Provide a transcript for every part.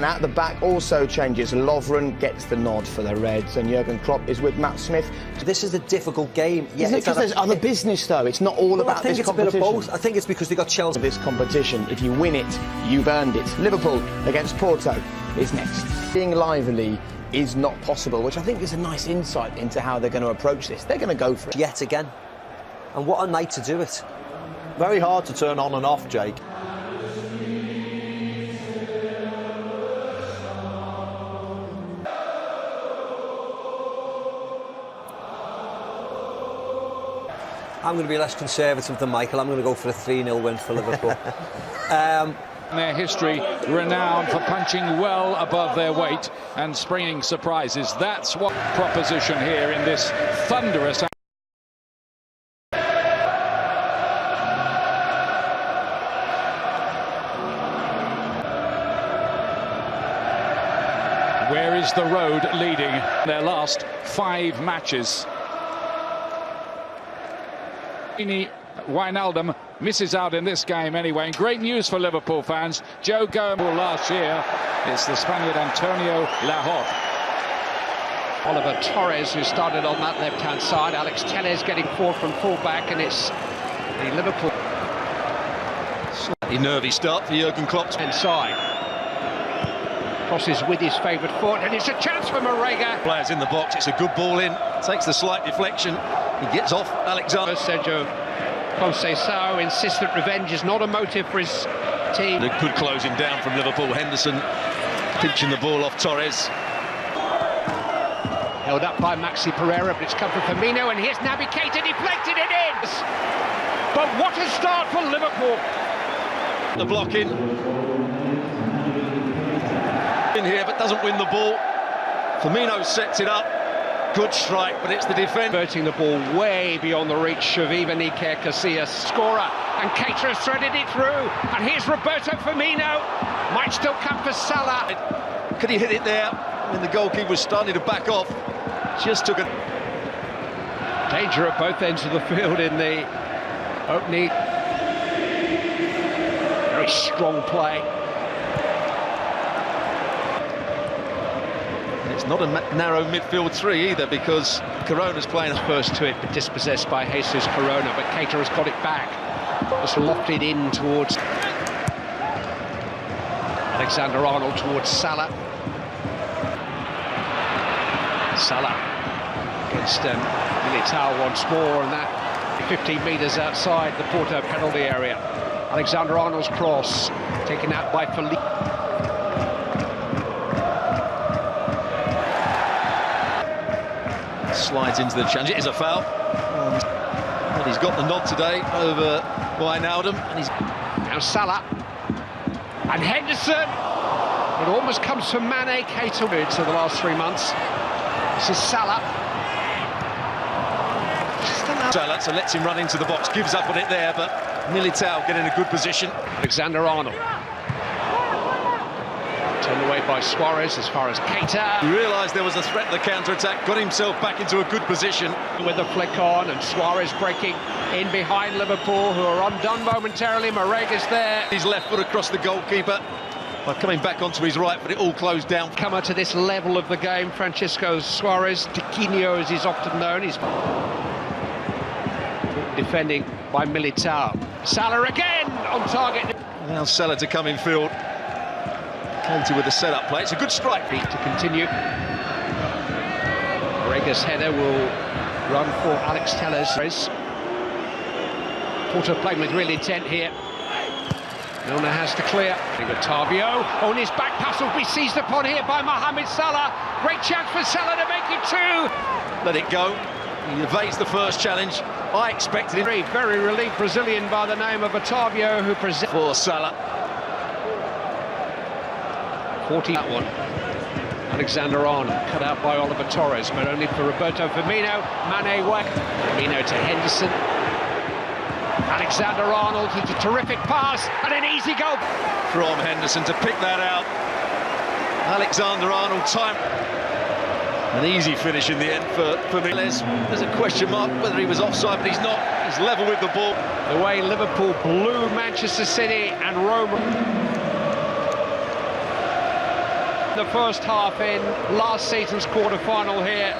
And at the back also changes. Lovren gets the nod for the Reds, and Jurgen Klopp is with Matt Smith. This is a difficult game. Yeah, Isn't it because there's other business, though? It's not all about this competition. I think it's a bit of both. I think it's because they got Chelsea. This competition, if you win it, you've earned it. Liverpool against Porto is next. Being lively is not possible, which I think is a nice insight into how they're going to approach this. They're going to go for it. Yet again. And what a night to do it. Very hard to turn on and off, Jake. I'm going to be less conservative than Michael. I'm going to go for a 3-0 win for Liverpool. Their history renowned for punching well above their weight and springing surprises. That's what proposition here in this thunderous. Where is the road leading their last 5 matches? Wijnaldum misses out in this game anyway. And great news for Liverpool fans. Joe Gomez last year. It's the Spaniard Antonio Lahope. Oliver Torres, who started on that left-hand side. Alex Telles getting forward from full-back, and it's the Liverpool. Slightly nervy start for Jurgen Klopp. Inside. Crosses with his favourite foot, and it's a chance for Marega. Players in the box, it's a good ball in. Takes the slight deflection. He gets off Alexander. Sergio Conceição insists that revenge is not a motive for his team. A good closing down from Liverpool. Henderson pinching the ball off Torres. Held up by Maxi Pereira, but it's come from Firmino, and here's Naby Keita, deflected it in! But what a start for Liverpool! The block in here, but doesn't win the ball. Firmino sets it up. Good strike, but it's the defence. Converting the ball way beyond the reach of even Iker Casillas. Scorer, and Keita has threaded it through. And here's Roberto Firmino. Might still come for Salah. Could he hit it there when the goalkeeper was starting to back off? Just took a... Danger at both ends of the field in the opening. Very strong play. It's not a narrow midfield three either, because Corona's playing first to it, but dispossessed by Jesus Corona. But Keita has got it back. Just lofted in towards Alexander-Arnold, towards Salah. Salah against Militao once more, and that 15 metres outside the Porto penalty area. Alexander-Arnold's cross taken out by Felipe. Slides into the challenge. It is a foul. And he's got the nod today over Wijnaldum. And he's now Salah and Henderson. It almost comes from Mane. Keita to the last 3 months. This is Salah. Salah, so lets him run into the box. Gives up on it there, but Militao getting a good position. Alexander-Arnold. Turned away by Suarez as far as Keita. He realised there was a threat to the counter-attack, got himself back into a good position. With a flick on, and Suarez breaking in behind Liverpool, who are undone momentarily. Marega's there. His left foot across the goalkeeper, by coming back onto his right, but it all closed down. Comer to this level of the game, Francisco Suarez, Tiquinho as he's often known. He's defending by Militao. Salah again on target. Now Salah to come in field. Keita with the set-up play. It's a good strike. To continue. Marega's header will run for Alex Telles. Porto playing with real intent here. Milner has to clear. Otavio on his back pass will be seized upon here by Mohamed Salah. Great chance for Salah to make it 2. Let it go. He evades the first challenge. I expected him. Very relieved Brazilian by the name of Otavio, who presents for Salah. 40 that one. Alexander-Arnold cut out by Oliver Torres, but only for Roberto Firmino. Mane work. Firmino to Henderson. Alexander-Arnold, it's a terrific pass and an easy goal from Henderson to pick that out. Alexander-Arnold time. An easy finish in the end for Miles. There's a question mark whether he was offside, but he's not. He's level with the ball. The way Liverpool blew Manchester City and Roma. The first half in last season's quarter-final here.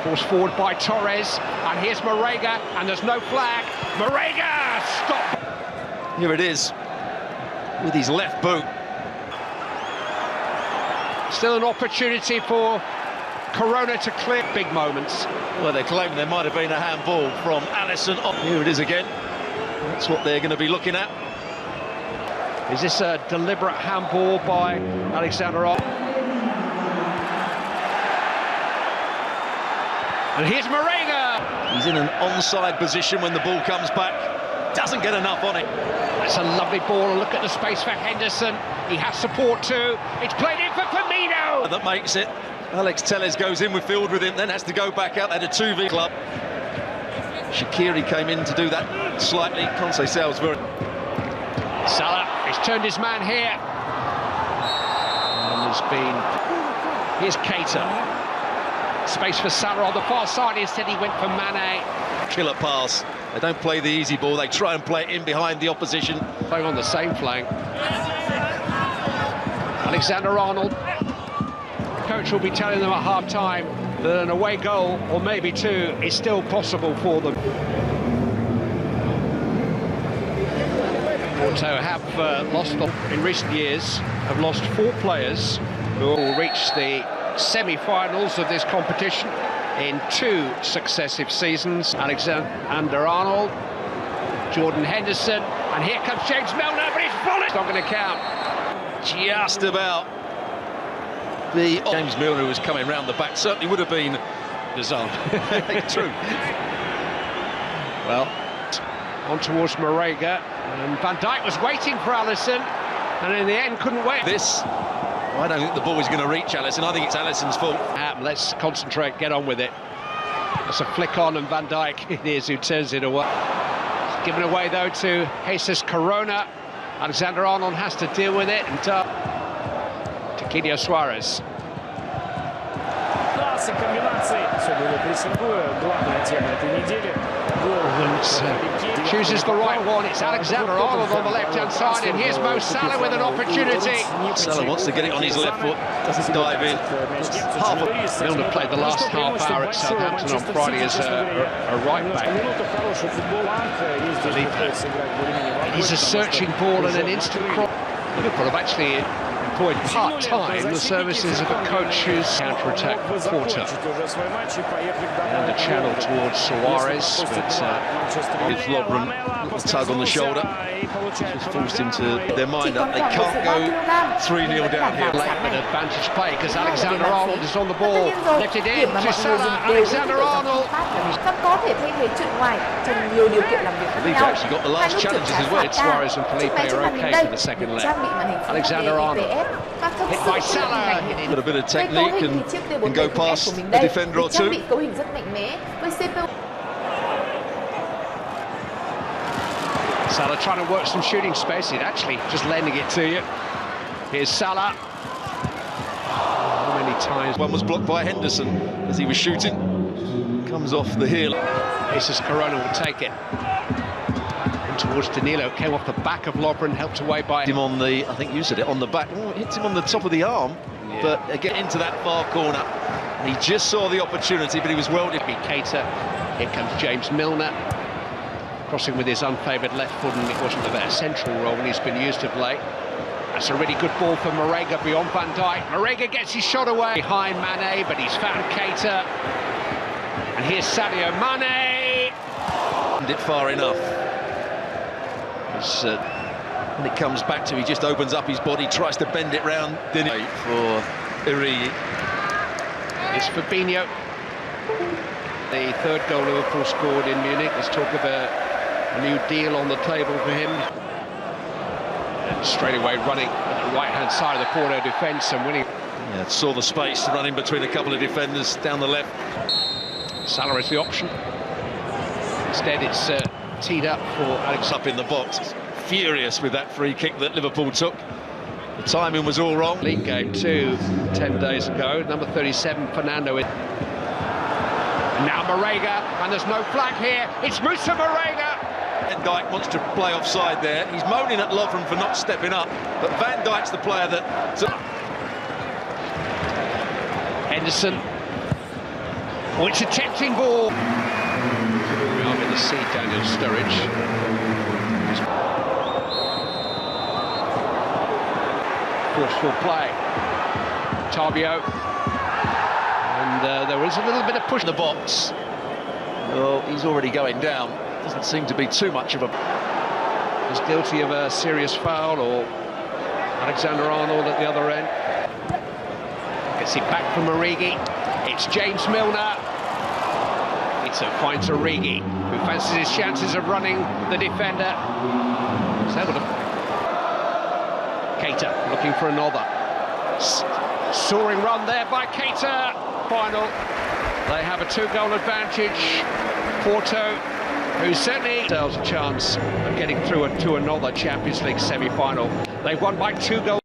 Forced forward by Torres, and here's Marega, and there's no flag. Marega, stop! Here it is, with his left boot. Still an opportunity for Corona to clear. Big moments. Well, they're claiming there might have been a handball from Alisson. Here it is again. That's what they're going to be looking at. Is this a deliberate handball by Alexander-Arnold? And here's Marega! He's in an onside position when the ball comes back. Doesn't get enough on it. That's a lovely ball. Look at the space for Henderson. He has support too. It's played in for Firmino! That makes it. Alex Telles goes in with field with him, then has to go back out there to 2v club. Shaqiri came in to do that slightly. Can't say Salisbury. Salah, he's turned his man here. And there's been... Here's Keita. Space for Salah on the far side. Instead he went for Mane. Killer pass. They don't play the easy ball. They try and play it in behind the opposition. Playing on the same flank. Alexander-Arnold. Coach will be telling them at half-time that an away goal, or maybe two, is still possible for them. Porto have lost in recent years, have lost 4 players who will reach the semi-finals of this competition in 2 successive seasons. Alexander-Arnold, Jordan Henderson, and here comes James Milner, but it's bullet. It's not going to count. Just about. The James Milner, who was coming round the back, certainly would have been the zone. True. Well, on towards Marega, and Van Dijk was waiting for Alisson, and in the end couldn't wait. This, I don't think the ball is going to reach Alisson. I think it's Alisson's fault. Let's concentrate, get on with it. It's a flick on, and Van Dijk it is who turns it away. It's given away though to Jesus Corona. Alexander-Arnold has to deal with it, and Tiquinho Suarez. Chooses the right one. It's Alexander-Arnold on the left-hand side, and here's Mo Salah with an opportunity. Salah wants to get it on his left foot, doesn't dive in. Milner played the last half hour at Southampton on Friday as a right back. He's a searching ball and an instant cross. Liverpool have actually employed part-time the services of a coach who's counter-attack Porto. And a channel towards Suarez, but with Lovren, a tug on the shoulder, just forced him to their mind up. They can't go 3-0 down here. Late but advantage play because Alexander-Arnold is on the ball, left it in to Salah. Alexander-Arnold. Felipe actually got the last challenges as well. Suarez and Felipe are okay for the second leg. Alexander-Arnold hit by Salah. Got a bit of technique and go past a defender or two. Salah trying to work some shooting space. It actually just lending it to you. Here's Salah. How many times? One was blocked by Henderson as he was shooting. Comes off the heel. Jesus Corona will take it. And towards Danilo, came off the back of Lovren, helped away by him on the, I think you said it, on the back. Oh, it hits him on the top of the arm, but again into that far corner. And he just saw the opportunity, but he was well. Keita. Here comes James Milner. Crossing with his unfavoured left foot, and it wasn't the better central role when he's been used of late. That's a really good ball for Marega beyond Van Dijk. Marega gets his shot away behind Mane, but he's found Keita. And here's Sadio Mane. And it far enough. When it comes back to him, he just opens up his body, tries to bend it round. For Iri. It's Fabinho. The 3rd goal Liverpool scored in Munich. There's talk of a new deal on the table for him. And straight away running at the right-hand side of the Porto defence and winning. Yeah, saw the space, running between a couple of defenders down the left. Salah is the option. Instead, it's teed up for Alex. Up in the box. Furious with that free kick that Liverpool took. The timing was all wrong. League game 2, 10 days ago. Number 37, Fernando. And now Marega, and there's no flag here. It's Moussa Marega. Van Dijk wants to play offside there. He's moaning at Lovren for not stepping up, but Van Dijk's the player that... Henderson. Oh, it's a tempting ball. I'm in the sea, Daniel Sturridge. Forceful play. Tarbio. And there is a little bit of push in the box. Well, he's already going down. Doesn't seem to be too much of a... Was guilty of a serious foul, or Alexander-Arnold at the other end. Gets it back from Origi. It's James Milner. It's a finds Origi, who fancies his chances of running the defender. He's able to... Keita looking for another. Soaring run there by Keita. Final. They have a 2-goal advantage. Porto, who certainly has a chance of getting through to another Champions League semi-final. They've won by 2 goals.